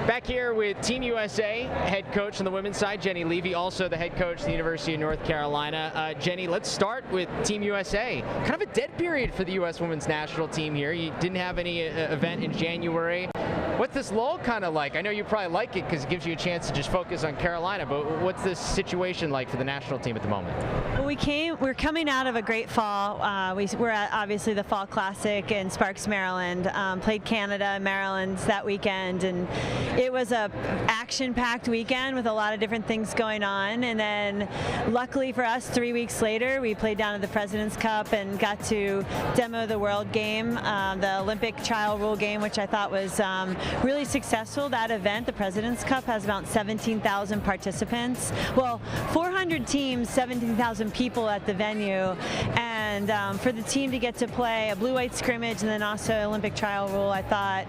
Back here with Team USA head coach on the women's side, Jenny Levy, also the head coach at the University of North Carolina. Jenny, let's start with Team USA. Kind of a dead period for the U.S. women's national team here. You didn't have any event in January. What's this lull kind of like? I know you probably like it because it gives you a chance to just focus on Carolina, but what's this situation like for the national team at the moment? Well, we're coming out of a great fall. We're at obviously the Fall Classic in Sparks, Maryland. Played Canada and Maryland that weekend, and it was a action-packed weekend with a lot of different things going on. And then luckily for us, 3 weeks later, we played down at the President's Cup and got to demo the World Game, the Olympic trial rule game, which I thought was really successful. That event, the President's Cup, has about 17,000 participants. Well, 400 teams, 17,000 people at the venue, and for the team to get to play a blue-white scrimmage and then also Olympic trial rule, I thought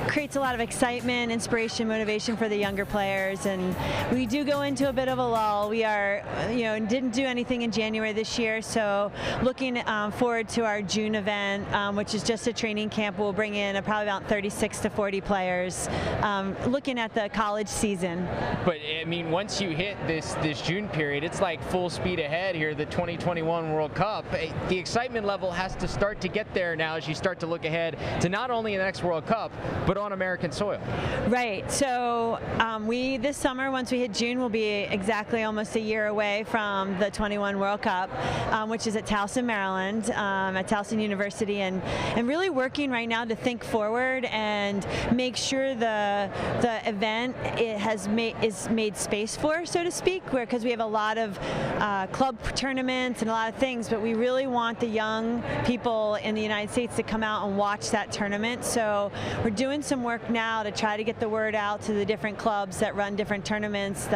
creates a lot of excitement, inspiration, motivation for the younger players. And we do go into a bit of a lull. We are, didn't do anything in January this year, so looking forward to our June event, which is just a training camp. We'll bring in probably about 36 to 40 players, looking at the college season. But I mean, once you hit this June period, it's like full speed ahead here, the 2021 World Cup. The excitement level has to start to get there now as you start to look ahead to not only the next World Cup, but on American soil. Right. So this summer, once we hit June, we'll be exactly almost a year away from the 21 World Cup, which is at TOWSON, Maryland, at TOWSON University, and really working right now to think forward and make sure the event is made space for, so to speak, because we have a lot of club tournaments and a lot of things, but we really want the young people in the United States to come out and watch that tournament. So we're doing some work now to try to get the word out to the different clubs that run different tournaments,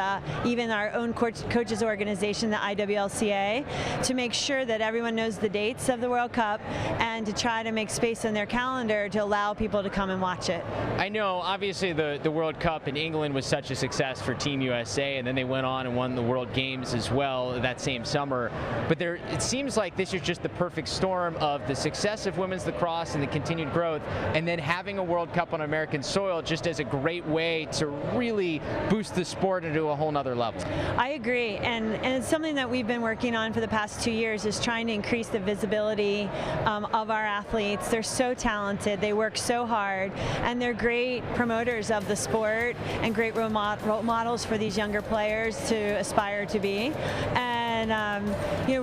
even our own coaches organization, the IWLCA, to make sure that everyone knows the dates of the World Cup and to try to make space in their calendar to allow people to come and watch it. I know, obviously, the World Cup in England was such a success for Team USA, and then they went on and won the World Games as well that same summer. But it seems like this is just the perfect storm of the success of women's lacrosse and the continued growth, and then having a World Cup on American soil just as a great way to really boost the sport into a whole nother level. I agree, and it's something that we've been working on for the past 2 years, is trying to increase the visibility of our athletes. They're so talented, they work so hard, and they're great promoters of the sport and great role models for these younger players to aspire to be. And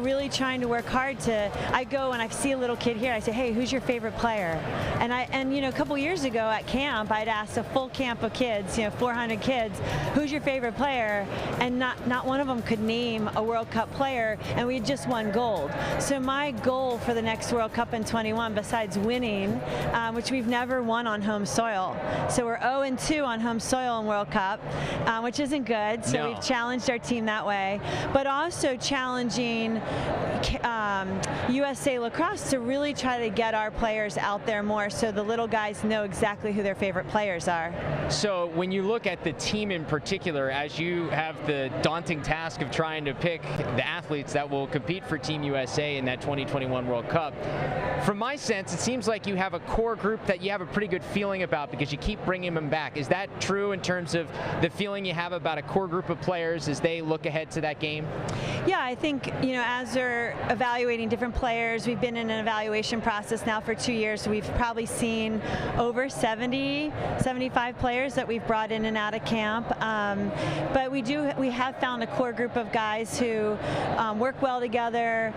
really trying to work hard I go and I see a little kid here, I say, hey, who's your favorite player? And a couple years ago at camp, I'd asked a full camp of kids, 400 kids, who's your favorite player? And not one of them could name a World Cup player, and we had just won gold. So my goal for the next World Cup in 21, besides winning, which we've never won on home soil. So we're 0-2 on home soil in World Cup, which isn't good. So we've challenged our team that way, but also challenging USA Lacrosse to really try to get our players out there more so the little guys know exactly who their favorite players are. So when you look at the team in particular, as you have the daunting task of trying to pick the athletes that will compete for Team USA in that 2021 World Cup, from my sense, it seems like you have a core group that you have a pretty good feeling about because you keep bringing them back. Is that true in terms of the feeling you have about a core group of players as they look ahead to that game? Yeah, I think, as they're evaluating different players, we've been in an evaluation process now for 2 years, so we've probably seen over 70, 75 players that we've brought in and out of camp. But we have found a core group of guys who work well together.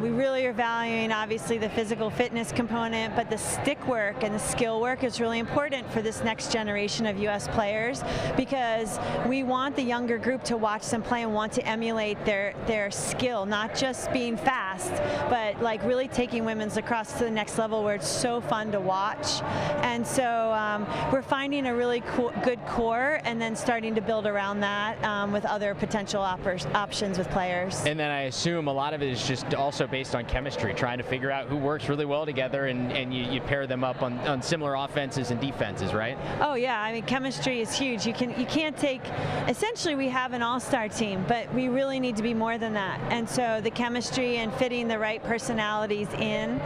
We really are valuing, obviously, the physical fitness component, but the stick work and the skill work is really important for this next generation of U.S. players, because we want the younger group to watch them play and want to emulate their skill, not just being fast, but like really taking women's lacrosse to the next level where it's so fun to watch. And so we're finding a really good core and then starting to build around that with other potential options with players. And then I assume a lot of it is just also based on chemistry, trying to figure out who works really well together, and you pair them up on similar offenses and defenses, right? Oh yeah, I mean, chemistry is huge. You can't take, essentially we have an all-star team, but we really need to be more than that. And so the chemistry and fit fitting the right personalities in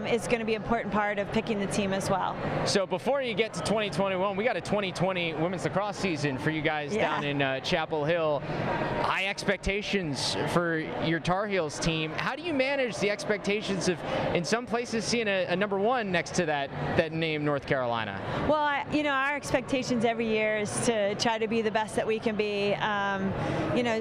is going to be an important part of picking the team as well. So before you get to 2021, we got a 2020 women's lacrosse season for you guys down in Chapel Hill. High expectations for your Tar Heels team. How do you manage the expectations of, in some places, seeing a #1 next to that name, North Carolina? Well, our expectations every year is to try to be the best that we can be.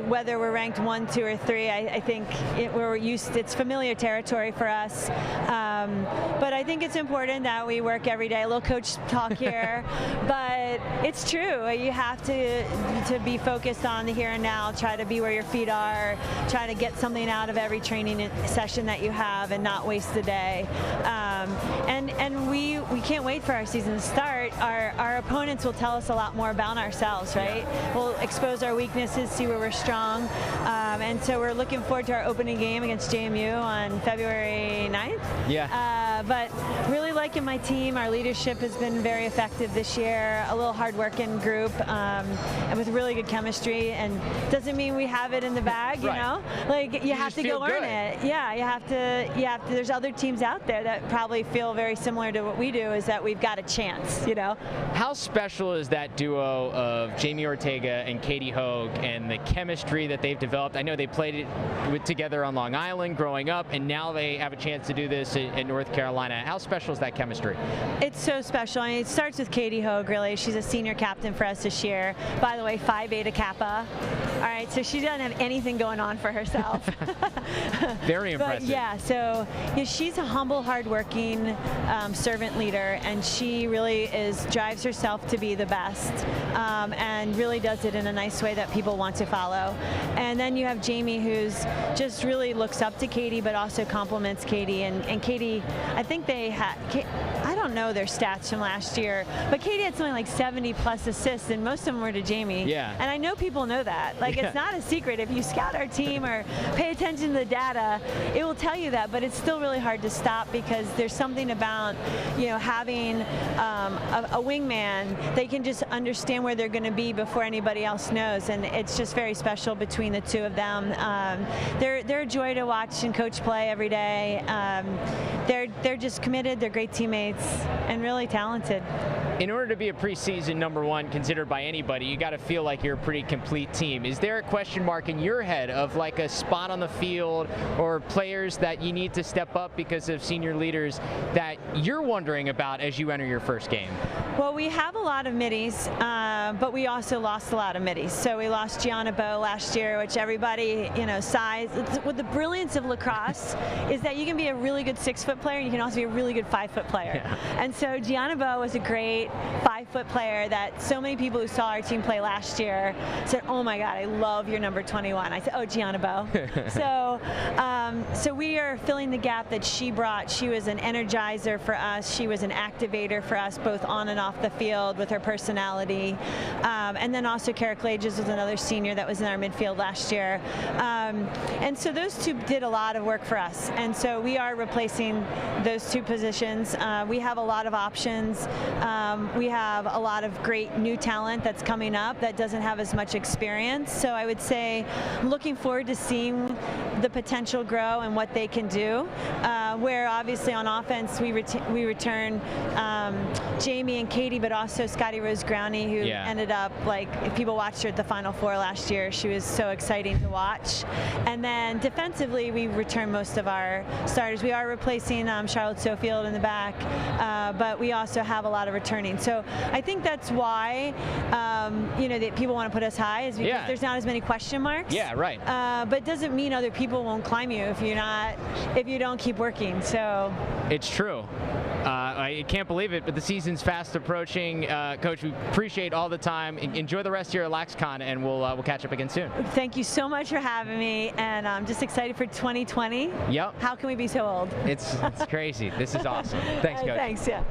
Whether we're ranked 1, 2, or 3, I think it's familiar territory for us. But I think it's important that we work every day. A little coach talk here, but it's true. You have to be focused on the here and now. Try to be where your feet are. Try to get something out of every training session that you have, and not waste the day. And we can't wait for our season to start. Our opponents will tell us a lot more about ourselves, right? Yeah. We'll expose our weaknesses, see where we're strong, and so we're looking forward to our opening game against JMU on February 9th. Yeah. But really liking my team. Our leadership has been very effective this year. A little hard-working group, and with really good chemistry. And doesn't mean we have it in the bag, you know. Like you have to go earn it. Yeah, you have to. There's other teams out there that probably feel very similar to what we do. Is that we've got a chance, you know. How special is that duo of Jamie Ortega and Katie Hoeg and the chemistry that they've developed? I know they played together on Long Island growing up, and now they have a chance to do this in North Carolina. How special is that chemistry? It's so special. I mean, it starts with Katie Hoeg, really. She's a senior captain for us this year. By the way, Phi Beta Kappa. All right, so she doesn't have anything going on for herself. Very impressive. But yeah, so she's a humble, hardworking servant leader, and she really drives herself to be the best, and really does it in a nice way that people want to follow. And then you have Jamie, who's just really looks up to Katie, but also compliments Katie. And Katie, I think they had, I don't know their stats from last year, but Katie had something like 70+ assists, and most of them were to Jamie. Yeah. And I know people know that. Like, it's not a secret. If you scout our team or pay attention to the data, it will tell you that, but it's still really hard to stop, because there's something about, having a wingman. They can just understand where they're going to be before anybody else knows, and it's just very special between the two of them. They're a joy to watch and coach play every day. They're just committed. They're great teammates and really talented. In order to be a preseason #1 considered by anybody, you got to feel like you're a pretty complete team. Is there a question mark in your head of like a spot on the field or players that you need to step up because of senior leaders that you're wondering about as you enter your first game? Well, we have a lot of middies, but we also lost a lot of middies. So we lost Gianna Bowe last year, which everybody, size. What the brilliance of lacrosse is that you can be a really good 6-foot player, and you can also be a really good 5-foot player. Yeah. And so Gianna Bowe was a great 5-foot player that so many people who saw our team play last year said, "Oh my God, I love your number 21." I said, "Oh, Gianna Bowe." So we are filling the gap that she brought. She was an energizer for us. She was an activator for us, both on and off the field, with her personality. And then also Kara Clages was another senior that was in our midfield last year. And so those two did a lot of work for us. And so we are replacing those two positions. We have a lot of options. We have a lot of great new talent that's coming up that doesn't have as much experience. So I would say I'm looking forward to seeing the potential grow and what they can do. Where obviously on offense we return Jamie and Katie, but also Scotty Rose Growney, who ended up, like, if people watched her at the Final Four last year, she was so exciting to watch. And then defensively, we return most of our starters. We are replacing Charlotte Sofield in the back, but we also have a lot of returning. So I think that's why that people want to put us high, is because there's not as many question marks. Yeah, right. But doesn't mean other people won't climb you if you don't keep working. So it's true. I can't believe it, but the season's fast approaching. Coach, we appreciate all the time. Enjoy the rest here at LaxCon, and we'll catch up again soon. Thank you so much for having me, and I'm just excited for 2020. Yep. How can we be so old? It's crazy. This is awesome. Thanks, Coach. Thanks, yeah.